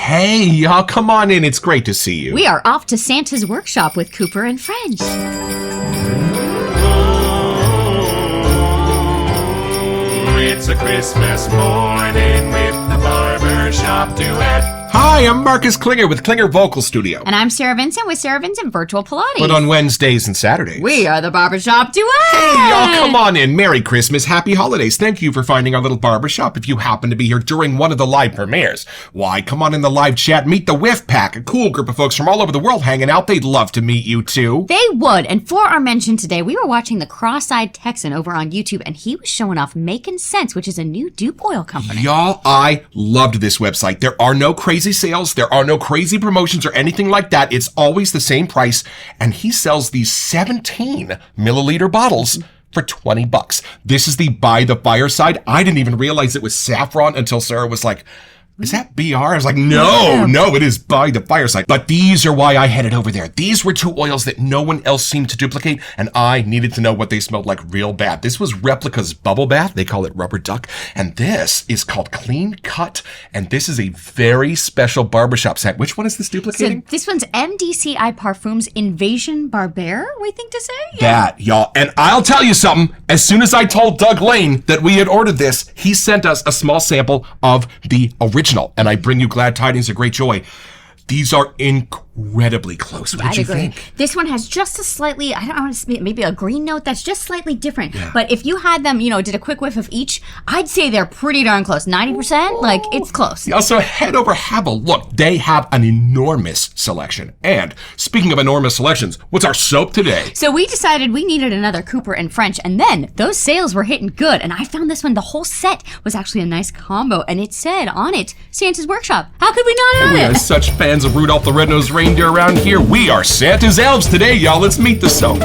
Hey, y'all, come on in. It's great to see you. We are off to Santa's workshop with Cooper and French. It's a Christmas morning with the Barbershop Duet. Hi, I'm Marcus Klinger with Klinger Vocal Studio. And I'm Sarah Vincent with Sarah Vincent Virtual Pilates. But on Wednesdays and Saturdays. We are the Barbershop Duet. Hey, y'all, come on in. Merry Christmas. Happy holidays. Thank you for finding our little barbershop if you happen to be here during one of the live premieres. Why, come on in the live chat. Meet the Whiff Pack, a cool group of folks from all over the world hanging out. They'd love to meet you, too. They would. And for our mention today, we were watching the Cross-Eyed Texan over on YouTube, and he was showing off Making Sense, which is a new dupe oil company. Y'all, I loved this website. There are no crazy sales. There are no crazy promotions or anything like that. It's always the same price. And he sells these 17 milliliter bottles for $20. This is the By the Fireside. I didn't even realize it was saffron until Sarah was like, is that BR? I was like, no, it is By the Fireside. But these are why I headed over there. These were two oils that no one else seemed to duplicate, and I needed to know what they smelled like real bad. This was Replica's Bubble Bath. They call it Rubber Duck. And this is called Clean Cut. And this is a very special barbershop scent. Which one is this duplicating? So this one's MDCI Parfums Invasion Barbare, we think to say? That, y'all. And I'll tell you something. As soon as I told Doug Lane that we had ordered this, he sent us a small sample of the original. And I bring you glad tidings of great joy. These are incredibly close. What did you think? This one has just a slightly, I don't know, maybe a green note that's just slightly different. Yeah. But if you had them, did a quick whiff of each, I'd say they're pretty darn close. 90%, like, it's close. Also, head over, have a look. They have an enormous selection. And speaking of enormous selections, what's our soap today? So we decided we needed another Cooper and French, and then those sales were hitting good. And I found this one, the whole set was actually a nice combo. And it said on it, Santa's Workshop. How could we not have it? We are such fans of Rudolph the Red-Nosed Reindeer around here. We are Santa's elves today, y'all. Let's meet the soap.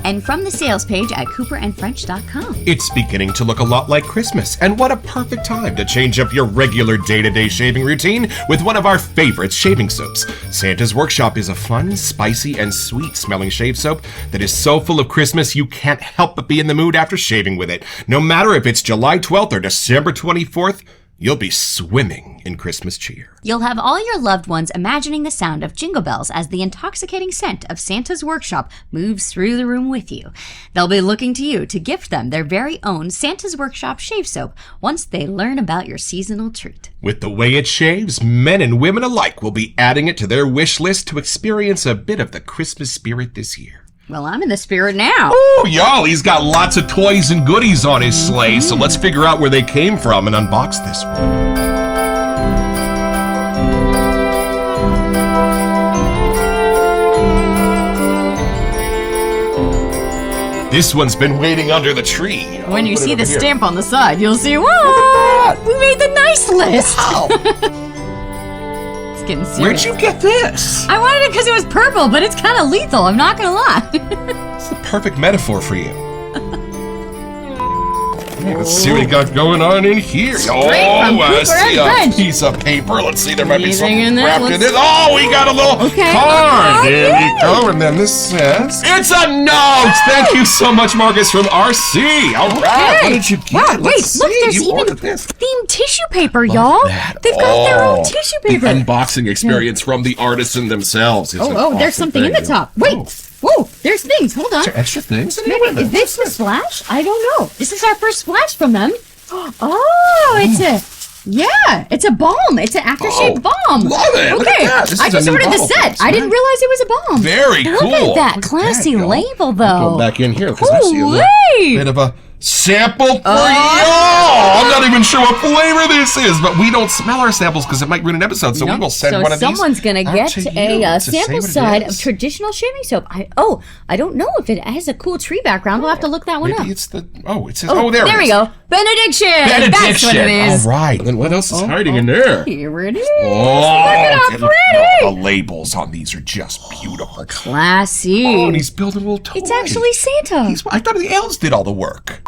And from the sales page at cooperandfrench.com. It's beginning to look a lot like Christmas, and what a perfect time to change up your regular day-to-day shaving routine with one of our favorite shaving soaps. Santa's Workshop is a fun, spicy, and sweet-smelling shave soap that is so full of Christmas you can't help but be in the mood after shaving with it. No matter if it's July 12th or December 24th, you'll be swimming in Christmas cheer. You'll have all your loved ones imagining the sound of jingle bells as the intoxicating scent of Santa's Workshop moves through the room with you. They'll be looking to you to gift them their very own Santa's Workshop shave soap once they learn about your seasonal treat. With the way it shaves, men and women alike will be adding it to their wish list to experience a bit of the Christmas spirit this year. Well, I'm in the spirit now. Oh, y'all, he's got lots of toys and goodies on his sleigh, so let's figure out where they came from and unbox this one. This one's been waiting under the tree. When you see the stamp on the side, you'll see, whoa, we made the nice list. Wow. Getting serious. Where'd you get this? I wanted it because it was purple, but it's kind of lethal, I'm not gonna lie. It's the perfect metaphor for you. Let's see what we got going on in here. I see a piece of paper. Let's see, there might be something wrapped in it. Oh, we got a little card. There we go. And then this says, it's a note. Thank you so much, Marcus, from RC. All right. What did you get? Wow, wait, look, there's even themed tissue paper, y'all. They've got their own tissue paper. The unboxing experience from the artisan themselves. There's something in the top. Wait. Whoa, there's things. Hold on. Is there extra things? Maybe, is this the splash? I don't know. This is our first splash from them. Oh, it's a balm. It's an aftershave balm. Love it. Okay, I just ordered the set. I didn't realize it was a balm. Very cool. Look at that classy label, though. Go back in here because I see a little bit of a sample for y'all. I'm not even sure what flavor this is, but we don't smell our samples because it might ruin an episode, so we will send one of these. Someone's going to get a sample side of traditional shaving soap. I don't know if it has a cool tree background. We'll have to look that one up. Maybe it's the, it says, there we go. Benediction. That's what it is. All right. Then what else is hiding in there? Here it is. Oh, look at how pretty. The labels on these are just beautiful. Classy. Oh, and he's building a little toy. It's actually Santa. I thought the elves did all the work.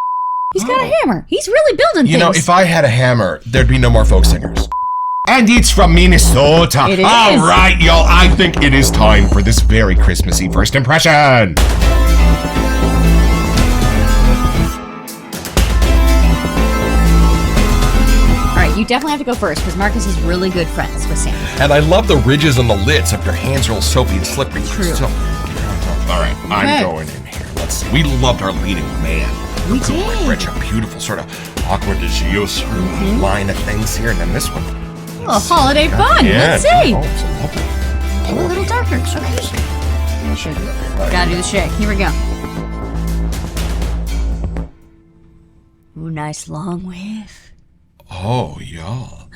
He's got a hammer. He's really building things. If I had a hammer, there'd be no more folk singers. And it's from Minnesota. It is. All right, y'all. I think it is time for this very Christmassy first impression. definitely have to go first because Marcus is really good friends with Santa. And I love the ridges on the lids if your hands are all soapy and slippery. True. So, all right, I'm going in here. Let's see. We loved our leading man. We did. Rich, a beautiful sort of awkward de jeu sort of line of things here. And then this one. Oh, holiday fun. Yeah, Let's see. Oh, it's lovely. Oh, a little darker. Okay. Gotta do the shake. Here we go. Ooh, nice long whiff. Oh, y'all.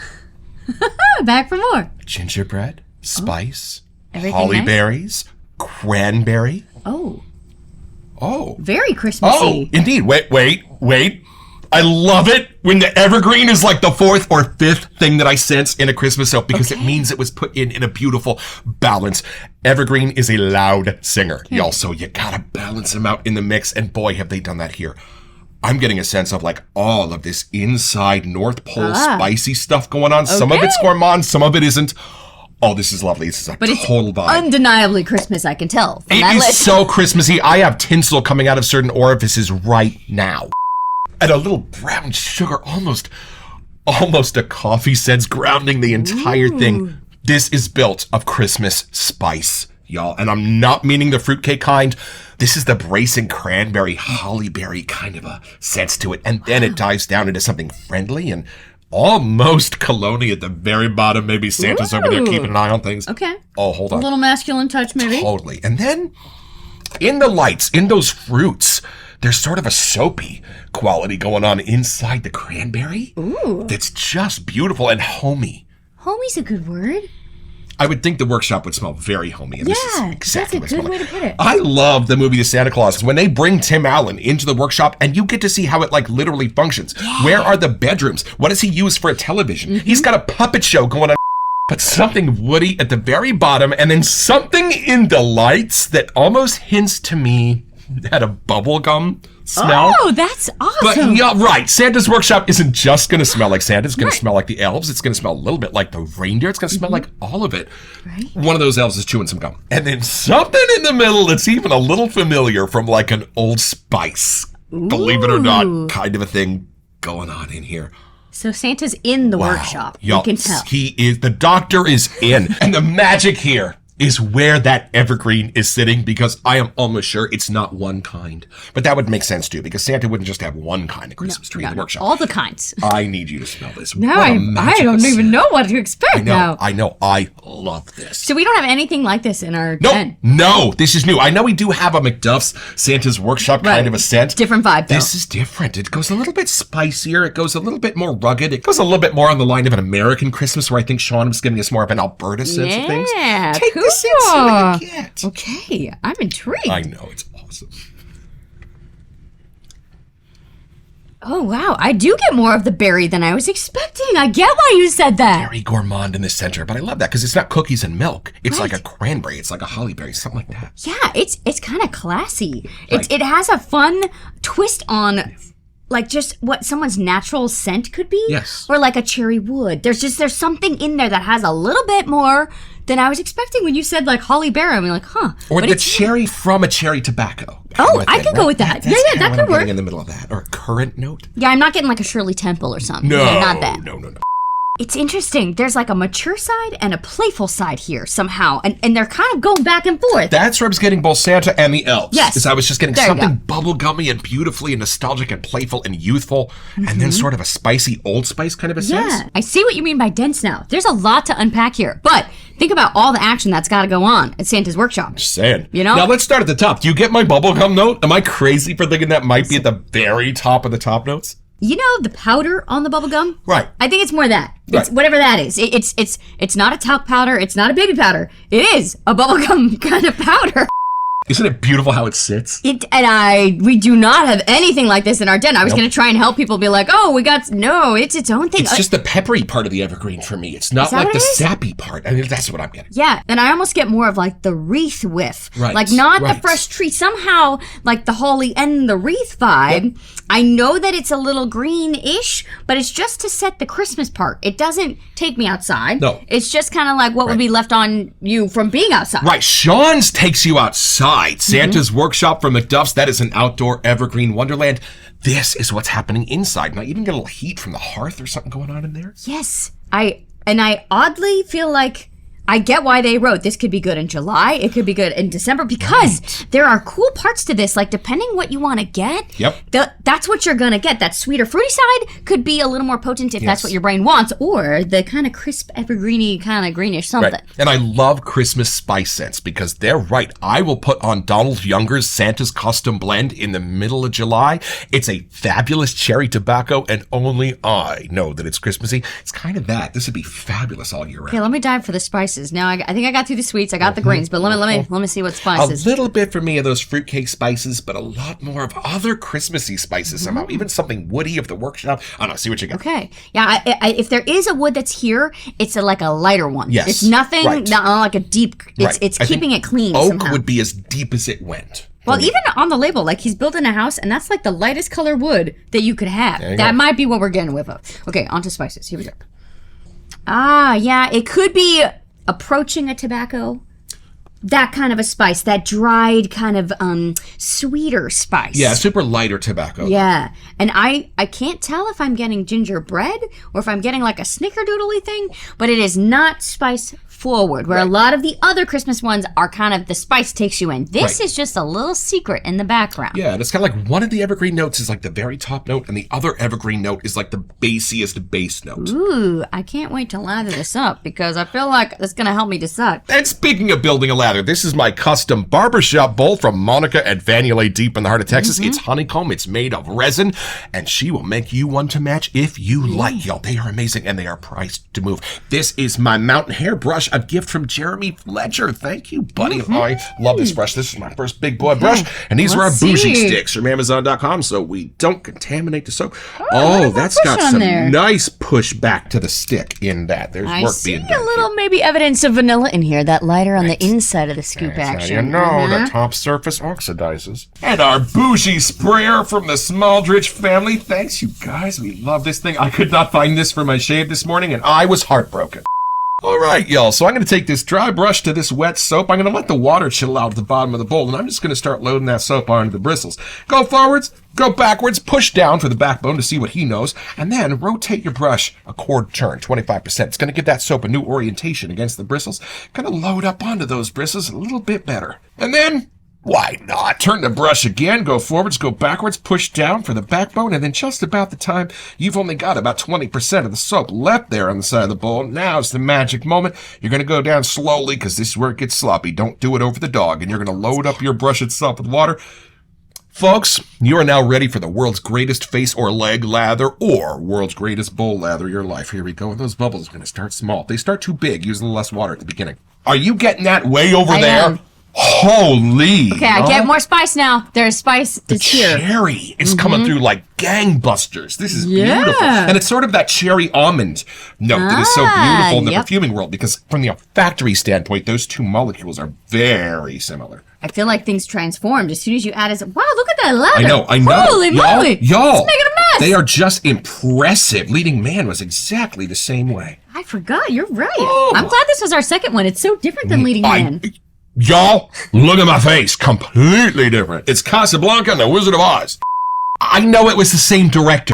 Back for more. Gingerbread, spice, Everything holly nice? berries, cranberry. Oh, Oh. very Christmassy. Oh, indeed. Wait. I love it when the evergreen is like the fourth or fifth thing that I sense in a Christmas soap because it means it was put in a beautiful balance. Evergreen is a loud singer, y'all, so you gotta balance them out in the mix, and boy, have they done that here. I'm getting a sense of like all of this inside North Pole spicy stuff going on. Some of it's gourmand, some of it isn't. Oh, this is lovely. This is a total vibe. Undeniably Christmas, I can tell from that It is list. so Christmassy. I have tinsel coming out of certain orifices right now. And a little brown sugar, almost a coffee sense grounding the entire thing. This is built of Christmas spice, y'all. And I'm not meaning the fruitcake kind. This is the bracing cranberry, hollyberry kind of a sense to it. And then it dives down into something friendly and almost cologne at the very bottom. Maybe Santa's over there keeping an eye on things. Okay. Oh, hold on. A little masculine touch, maybe. Totally. And then in the lights, in those fruits, there's sort of a soapy quality going on inside the cranberry. Ooh. That's just beautiful and homey. Homey's a good word. I would think the workshop would smell very homey. And this is exactly that's a what it good way smells to put it. I love the movie The Santa Claus. When they bring Tim Allen into the workshop and you get to see how it like literally functions. Yeah. Where are the bedrooms? What does he use for a television? He's got a puppet show going on. But something woody at the very bottom and then something in the lights that almost hints to me at a bubblegum smell. Oh, that's awesome. But yeah, right. Santa's workshop isn't just going to smell like Santa. It's going to smell like the elves. It's going to smell a little bit like the reindeer. It's going to smell like all of it. Right. One of those elves is chewing some gum. And then something in the middle that's even a little familiar from like an Old Spice, believe it or not, kind of a thing going on in here. So Santa's in the workshop. Y'all, you can tell. He is. The doctor is in. And the magic here is where that evergreen is sitting, because I am almost sure it's not one kind. But that would make sense too, because Santa wouldn't just have one kind of Christmas tree in the workshop. All the kinds. I need you to smell this. Now I don't even know what to expect now. I know. I love this. So we don't have anything like this in our den. No, this is new. I know we do have a McDuff's Santa's Workshop kind of a scent. Different vibe, though. This is different. It goes a little bit spicier. It goes a little bit more rugged. It goes a little bit more on the line of an American Christmas, where I think Sean was giving us more of an Alberta sense of things. Yeah, Take cool. the sense you get. Okay, I'm intrigued. I know, it's awesome. Oh, wow. I do get more of the berry than I was expecting. I get why you said that. Very gourmand in the center, but I love that because it's not cookies and milk. It's like a cranberry. It's like a hollyberry, something like that. Yeah, it's kind of classy. It has a fun twist on like just what someone's natural scent could be. Yes. Or like a cherry wood. There's something in there that has a little bit more than I was expecting when you said like holly berry. I'm like, huh. Or the cherry from a cherry tobacco. Oh, I can go with that. Yeah, that could work. In the middle of that. Or a currant note. Yeah, I'm not getting like a Shirley Temple or something. No, not that. No. It's interesting. There's like a mature side and a playful side here somehow. And they're kind of going back and forth. That's where I was getting both Santa and the elves. Yes. Because I was just getting There something bubblegummy and beautifully and nostalgic and playful and youthful. And then sort of a spicy Old Spice kind of a sense. Yeah, I see what you mean by dense now. There's a lot to unpack here. But think about all the action that's got to go on at Santa's workshop. Just saying. You know? Now let's start at the top. Do you get my bubblegum note? Am I crazy for thinking that might be at the very top of the top notes? You know the powder on the bubble gum? Right. I think it's more that. It's Right. whatever that is. It's not a talc powder. It's not a baby powder. It is a bubblegum kind of powder. Isn't it beautiful how it sits? We do not have anything like this in our den. I was going to try and help people be like, oh, it's its own thing. It's just the peppery part of the evergreen for me. It's not that like what the it is? sappy part. I mean, that's what I'm getting. Yeah, then I almost get more of like the wreath whiff. Right, Like not the right. fresh tree. Somehow, like the holly and the wreath vibe. Yep. I know that it's a little green-ish, but it's just to set the Christmas part. It doesn't take me outside. No. It's just kind of like what would be left on you from being outside. Right. Sean's takes you outside. right. Santa's Workshop from McDuff's. That is an outdoor evergreen wonderland. This is what's happening inside. Now, even get a little heat from the hearth or something going on in there. Yes. I oddly feel like I get why they wrote this could be good in July, it could be good in December, because there are cool parts to this, like depending what you want to get, that's what you're going to get. That sweeter, fruity side could be a little more potent if that's what your brain wants, or the kind of crisp, evergreeny, kind of greenish something. Right. And I love Christmas spice scents because they're right. I will put on Donald Younger's Santa's Custom Blend in the middle of July. It's a fabulous cherry tobacco, and only I know that it's Christmassy. It's kind of that. This would be fabulous all year round. Okay, let me dive for the spices. Now, I think I got through the sweets. I got the greens, but let me see what spices. A little bit for me of those fruitcake spices, but a lot more of other Christmassy spices somehow. Even something woody of the workshop. I don't know. See what you got. Okay. Yeah, if there is a wood that's here, it's like a lighter one. Yes. It's nothing, not like a deep, it's I keeping it clean oak somehow. would be as deep as it went. Well, even on the label, like he's building a house, and that's like the lightest color wood that you could have. That might be what we're getting with. Okay, on to spices. Here we go. Ah, yeah, it could be approaching a tobacco, that kind of a spice, that dried kind of sweeter spice. Yeah, super lighter tobacco. Yeah, and I can't tell if I'm getting gingerbread or if I'm getting like a snickerdoodly thing, but it is not spice forward, where a lot of the other Christmas ones are kind of the spice takes you in. This is just a little secret in the background. Yeah, and it's kind of like one of the evergreen notes is like the very top note, and the other evergreen note is like the bassiest bass note. Ooh, I can't wait to lather this up because I feel like it's going to help me decide. And speaking of building a lather, this is my custom barbershop bowl from Monica at Vanulay deep in the heart of Texas. It's honeycomb, it's made of resin, and she will make you one to match if you like. Y'all, they are amazing, and they are priced to move. This is my mountain hair brush, a gift from Jeremy Fletcher. Thank you, buddy. I love this brush. This is my first big boy brush, and these are our bougie sticks from Amazon.com, so we don't contaminate the soap. Oh, that's got some nice push back to the stick in that. There's work being done. I see a little maybe evidence of vanilla in here, that lighter on the inside of the scoop action. You know, the top surface oxidizes. And our bougie sprayer from the Smaldridge family. Thanks, you guys. We love this thing. I could not find this for my shave this morning, and I was heartbroken. All right, y'all. So I'm going to take this dry brush to this wet soap. I'm going to let the water chill out at the bottom of the bowl, and I'm just going to start loading that soap onto the bristles. Go forwards, go backwards, push down for the backbone to see what he knows, and then rotate your brush a quarter turn, 25%. It's going to give that soap a new orientation against the bristles. Going to load up onto those bristles a little bit better. And then, why not? Turn the brush again, go forwards, go backwards, push down for the backbone, and then just about the time you've only got about 20% of the soap left there on the side of the bowl, now's the magic moment. You're going to go down slowly because this is where it gets sloppy. Don't do it over the dog, and you're going to load up your brush itself with water. Folks, you are now ready for the world's greatest face or leg lather or world's greatest bowl lather of your life. Here we go. And those bubbles are going to start small. If they start too big, use a little less water at the beginning. Are you getting that way over there? Holy! Okay, I get more spice now. There's spice. It's here. Cherry is coming through like gangbusters. This is beautiful. And it's sort of that cherry almond note that is so beautiful in the perfuming world, because from the olfactory standpoint, those two molecules are very similar. I feel like things transformed as soon as you add it. Wow, look at that lather. I know. Holy moly. Y'all, it's making a mess. They are just impressive. Leading Man was exactly the same way. I forgot. You're right. I'm glad this was our second one. It's so different than Leading Man. Y'all, look at my face. Completely different. It's Casablanca and the Wizard of Oz. I know it was the same director.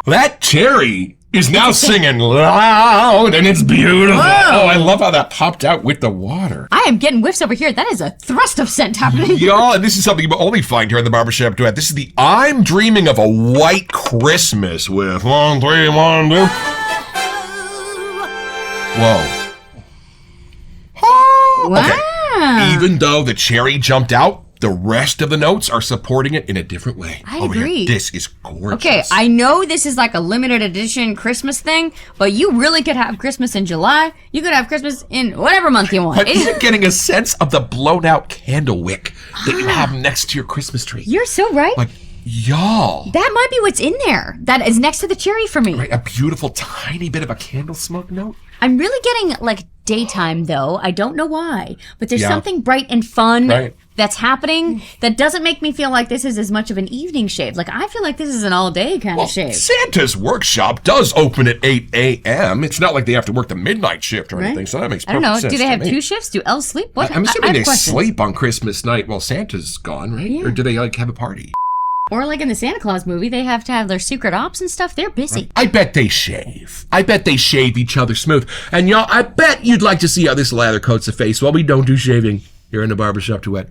That cherry is now singing loud, and it's beautiful. Whoa. Oh, I love how that popped out with the water. I am getting whiffs over here. That is a thrust of scent happening. Y'all, and this is something you only find here in the Barbershop Duet. This is the I'm Dreaming of a White Christmas with 1, 3, 1, 2. Whoa. Wow. Okay. Even though the cherry jumped out, the rest of the notes are supporting it in a different way. I agree. This is gorgeous. Okay, I know this is like a limited edition Christmas thing, but you really could have Christmas in July. You could have Christmas in whatever month you want. But even getting a sense of the blown out candle wick that you have next to your Christmas tree. You're so right. Like, y'all. That might be what's in there. That is next to the cherry for me. Right, a beautiful tiny bit of a candle smoke note. I'm really getting like daytime, though. I don't know why, but there's something bright and fun that's happening that doesn't make me feel like this is as much of an evening shave. Like, I feel like this is an all-day kind of shave. Santa's Workshop does open at 8 a.m. It's not like they have to work the midnight shift or anything, so that makes perfect sense. I don't know. Do they have 2 shifts? Do elves sleep? What? I'm assuming they sleep on Christmas night while Santa's gone, right? Yeah. Or do they, like, have a party? Or like in the Santa Claus movie, they have to have their secret ops and stuff. They're busy. I bet they shave. I bet they shave each other smooth. And y'all, I bet you'd like to see how this lather coats the face. Well, we don't do shaving here in the Barbershop Duet.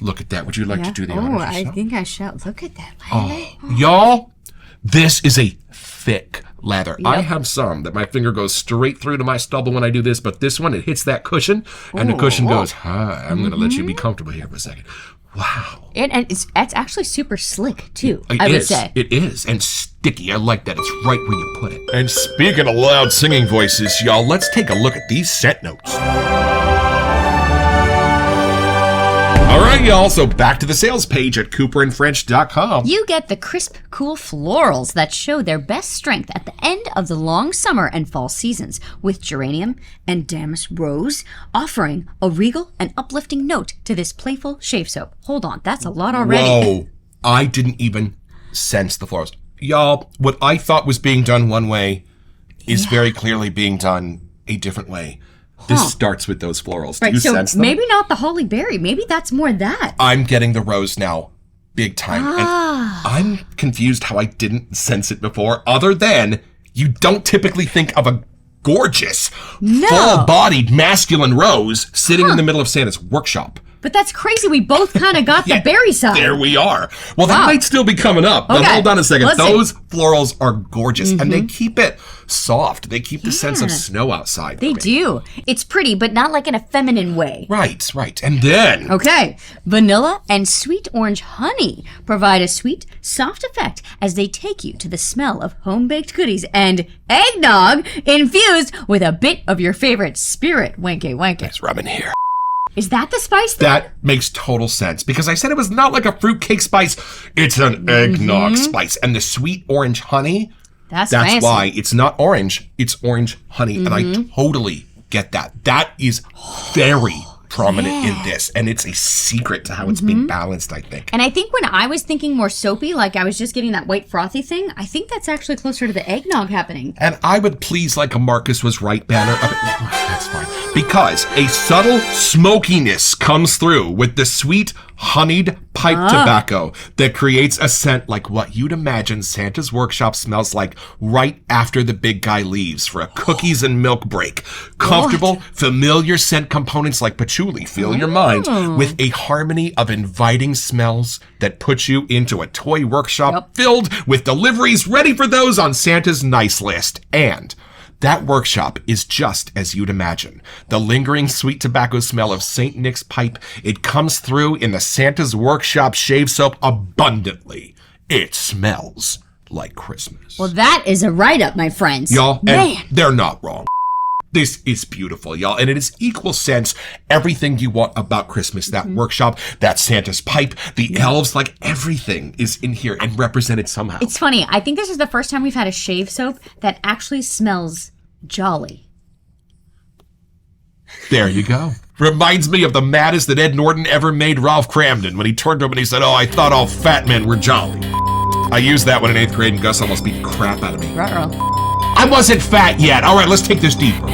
Look at that. Would you like to do the honors yourself? I think I shall. Look at that lather. Y'all, this is a thick lather. Yep. I have some that my finger goes straight through to my stubble when I do this, but this one, it hits that cushion, and the cushion goes, hi, I'm going to let you be comfortable here for a second. Wow. And it's actually super slick, too, I would say. It is. And sticky. I like that. It's right where you put it. And speaking of loud singing voices, y'all, let's take a look at these scent notes. All right, y'all, so back to the sales page at cooperandfrench.com. You get the crisp, cool florals that show their best strength at the end of the long summer and fall seasons, with geranium and damask rose, offering a regal and uplifting note to this playful shave soap. Hold on, that's a lot already. Whoa, I didn't even sense the florals. Y'all, what I thought was being done one way is very clearly being done a different way. This starts with those florals. Do you sense them? Maybe not the holly berry. Maybe that's more that. I'm getting the rose now. Big time. And I'm confused how I didn't sense it before, other than you don't typically think of a gorgeous, full-bodied, masculine rose sitting in the middle of Santa's workshop. But that's crazy. We both kind of got the berry side. There we are. Well, that might still be coming up. But hold on a second. Those florals are gorgeous. And they keep it soft. They keep the sense of snow outside. They do. It's pretty, but not like in a feminine way. Right, right. And then... Okay. Vanilla and sweet orange honey provide a sweet, soft effect as they take you to the smell of home-baked goodies and eggnog infused with a bit of your favorite spirit. Wanky, wanky. It's rubbing here. Is that the spice thing? That makes total sense because I said it was not like a fruitcake spice. It's an eggnog spice. And the sweet orange honey, that's why it's not orange. It's orange honey. And I totally get that. That is very prominent in this. And it's a secret to how it's being balanced, I think. And I think when I was thinking more soapy, like I was just getting that white frothy thing, I think that's actually closer to the eggnog happening. And I would please like a Marcus was right banner. That's fine. Because a subtle smokiness comes through with the sweet honeyed pipe tobacco that creates a scent like what you'd imagine Santa's workshop smells like right after the big guy leaves for a cookies and milk break. Comfortable, familiar scent components like patchouli fill your mind with a harmony of inviting smells that put you into a toy workshop filled with deliveries ready for those on Santa's nice list. And that workshop is just as you'd imagine. The lingering sweet tobacco smell of St. Nick's pipe, it comes through in the Santa's Workshop shave soap abundantly. It smells like Christmas. Well, that is a write-up, my friends. Y'all, and they're not wrong. This is beautiful, y'all, and it is equal sense everything you want about Christmas. That workshop, that Santa's pipe, the elves, like everything is in here and represented somehow. It's funny. I think this is the first time we've had a shave soap that actually smells jolly. There you go. Reminds me of the maddest that Ed Norton ever made Ralph Cramden when he turned to him and he said, "Oh, I thought all fat men were jolly." I used that one in 8th grade and Gus almost beat the crap out of me. Ruh-roh. I wasn't fat yet. All right, let's take this deeper.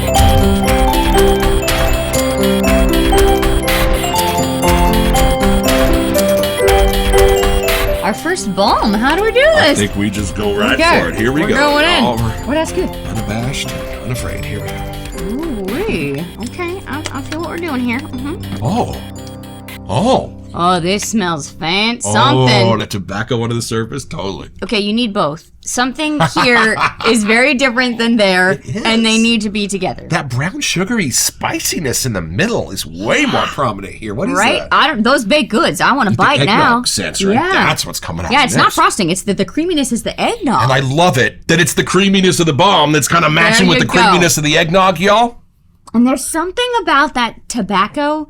Our first balm. How do we do this? I think we just go right for it. Here we go. We're going in. Oh, that's good. Unabashed, unafraid. Here we go. Ooh-wee. Okay, I feel what we're doing here. Oh, this smells something. Oh, the tobacco under the surface? Totally. Okay, you need both. Something here is very different than there, and they need to be together. That brown sugary spiciness in the middle is way more prominent here. What is that? Right? Those baked goods. I want to bite now. Sense, right? Yeah. That's what's coming out. Yeah, it's not frosting. It's the creaminess is the eggnog. And I love it that it's the creaminess of the balm that's kind of matching with the creaminess of the eggnog, y'all. And there's something about that tobacco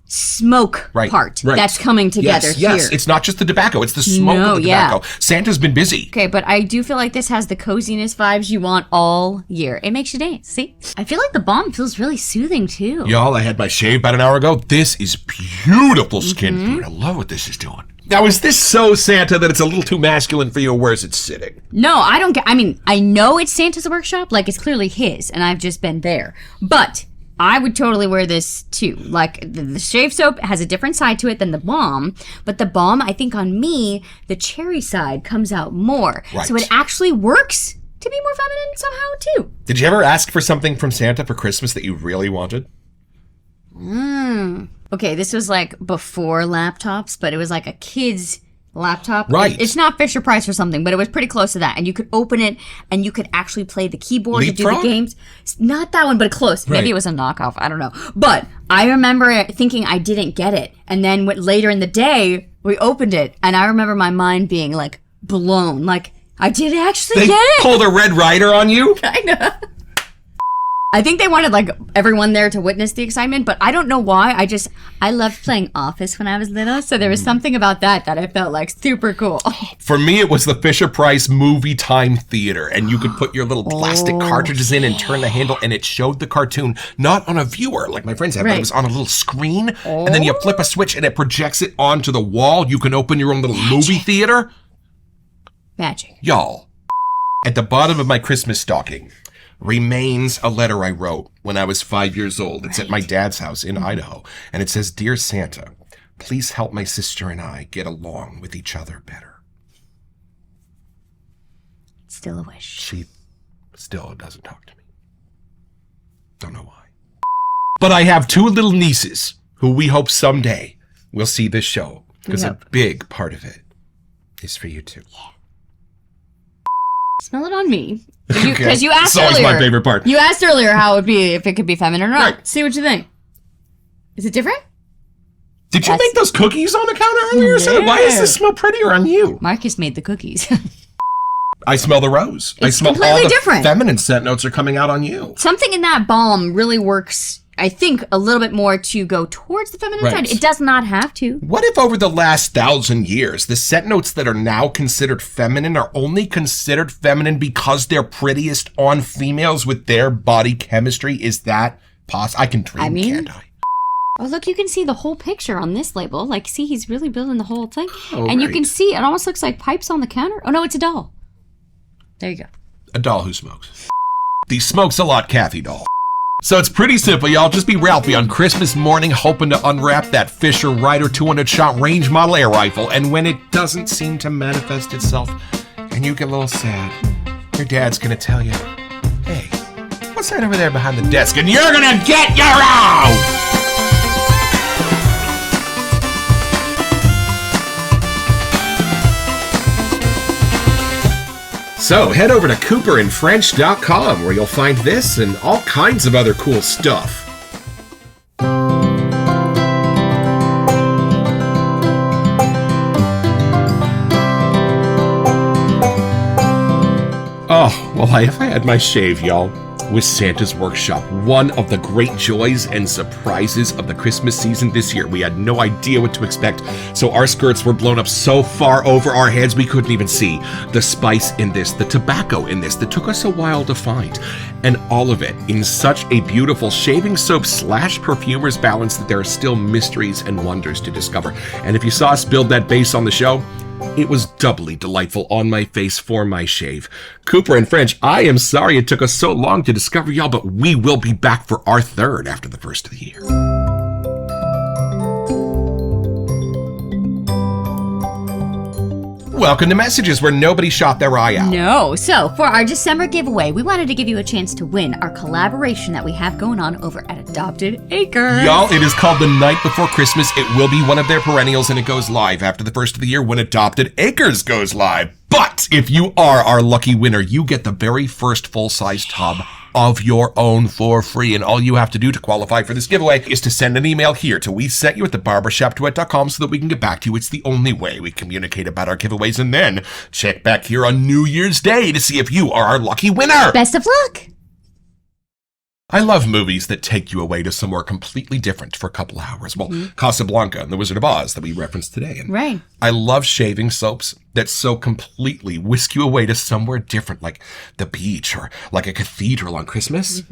smoke part that's coming together here. Yes, it's not just the tobacco, it's the smoke of the tobacco. Santa's been busy. Okay, but I do feel like this has the coziness vibes you want all year. It makes you dance, see? I feel like the balm feels really soothing, too. Y'all, I had my shave about an hour ago. This is beautiful skin food. I love what this is doing. Now, is this so Santa that it's a little too masculine for you, or where is it sitting? No, I don't get... I mean, I know it's Santa's workshop, like it's clearly his, and I've just been there. But I would totally wear this, too. Like, the shave soap has a different side to it than the balm, but the balm, I think on me, the cherry side comes out more. Right. So it actually works to be more feminine somehow, too. Did you ever ask for something from Santa for Christmas that you really wanted? Okay, this was like before laptops, but it was like a kid's laptop. Right. It's not Fisher Price or something, but it was pretty close to that. And you could open it and you could actually play the keyboard to do the games. Not that one, but close. Maybe it was a knockoff. I don't know. But I remember thinking I didn't get it. And then later in the day, we opened it. And I remember my mind being like blown. Like, I did actually get it. They pulled a Red Ryder on you? Kinda. I think they wanted like everyone there to witness the excitement, but I don't know why. I loved playing Office when I was little, so there was something about that I felt like super cool. For me, it was the Fisher Price Movie Time Theater, and you could put your little plastic cartridges in and turn the handle, and it showed the cartoon not on a viewer like my friends have, but it was on a little screen, and then you flip a switch and it projects it onto the wall. You can open your own little movie theater. Magic. Y'all, at the bottom of my Christmas stocking remains a letter I wrote when I was 5 years old. It's at my dad's house in Idaho. And it says, "Dear Santa, please help my sister and I get along with each other better." Still a wish. She still doesn't talk to me. Don't know why. But I have two little nieces who we hope someday will see this show. Because a big part of it is for you too. Yeah. Smell it on me. Because you asked earlier. It's always my favorite part. You asked earlier how it would be if it could be feminine or not. Right. See what you think. Is it different? Did you make those cookies on the counter earlier? So why does this smell prettier on you? Marcus made the cookies. I smell the rose. I smell all the feminine scent notes are coming out on you. Something in that balm really works, I think, a little bit more to go towards the feminine side. It does not have to. What if over the last 1,000 years, the scent notes that are now considered feminine are only considered feminine because they're prettiest on females with their body chemistry? Is that possible? I can dream, can't I? Oh, look, you can see the whole picture on this label. Like, see, he's really building the whole thing. And you can see, it almost looks like pipes on the counter. Oh, no, it's a doll. There you go. A doll who smokes. The smokes a lot, Kathy doll. So it's pretty simple, y'all. Just be Ralphie on Christmas morning, hoping to unwrap that Fisher Ryder 200-shot range model air rifle. And when it doesn't seem to manifest itself, and you get a little sad, your dad's gonna tell you, "Hey, what's that over there behind the desk?" And you're gonna get your own! So head over to cooperandfrench.com where you'll find this and all kinds of other cool stuff. Oh, well, I have had my shave, y'all, with Santa's Workshop. One of the great joys and surprises of the Christmas season this year. We had no idea what to expect, so our skirts were blown up so far over our heads we couldn't even see the spice in this, the tobacco in this that took us a while to find, and all of it in such a beautiful shaving soap / perfumer's balance that there are still mysteries and wonders to discover. And if you saw us build that base on the show, it was doubly delightful on my face for my shave. Cooper and French, I am sorry it took us so long to discover y'all, but we will be back for our third after the first of the year. Welcome to Messages, where nobody shot their eye out. No. So, for our December giveaway, we wanted to give you a chance to win our collaboration that we have going on over at Adopted Acres. Y'all, it is called The Night Before Christmas. It will be one of their perennials, and it goes live after the first of the year when Adopted Acres goes live. But if you are our lucky winner, you get the very first full-size tub of your own for free. And all you have to do to qualify for this giveaway is to send an email here to WeSentYou@theBarbershopDuet.com so that we can get back to you. It's the only way we communicate about our giveaways. And then check back here on New Year's Day to see if you are our lucky winner. Best of luck. I love movies that take you away to somewhere completely different for a couple hours. Well, Casablanca and The Wizard of Oz that we referenced today. And Right. I love shaving soaps that so completely whisk you away to somewhere different, like the beach or like a cathedral on Christmas.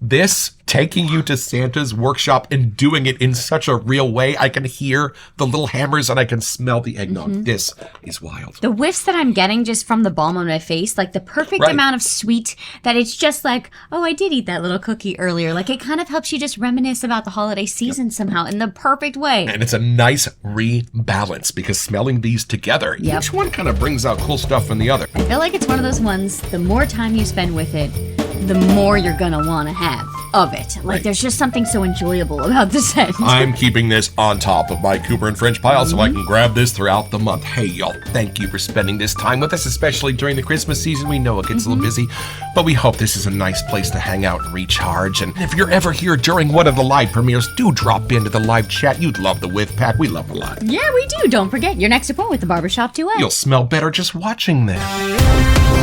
This, taking you to Santa's workshop and doing it in such a real way, I can hear the little hammers and I can smell the eggnog. This is wild. The whiffs that I'm getting just from the balm on my face, like the perfect Right. amount of sweet that it's just like, oh, I did eat that little cookie earlier. Like it kind of helps you just reminisce about the holiday season somehow in the perfect way. And it's a nice rebalance because smelling these together, Yep. each one kind of brings out cool stuff from the other. I feel like it's one of those ones, the more time you spend with it, the more you're gonna want to have of it. Like Right. there's just something so enjoyable about the scent. I'm keeping this on top of my Cooper and French pile so I can grab this throughout the month. Hey, y'all, thank you for spending this time with us, especially during the Christmas season. We know it gets a little busy, but we hope this is a nice place to hang out and recharge. And if you're ever here during one of the live premieres, do drop into the live chat. You'd love the With Pack. We love a lot. Yeah, we do. Don't forget your next appointment with the Barbershop Duet. You'll smell better just watching this.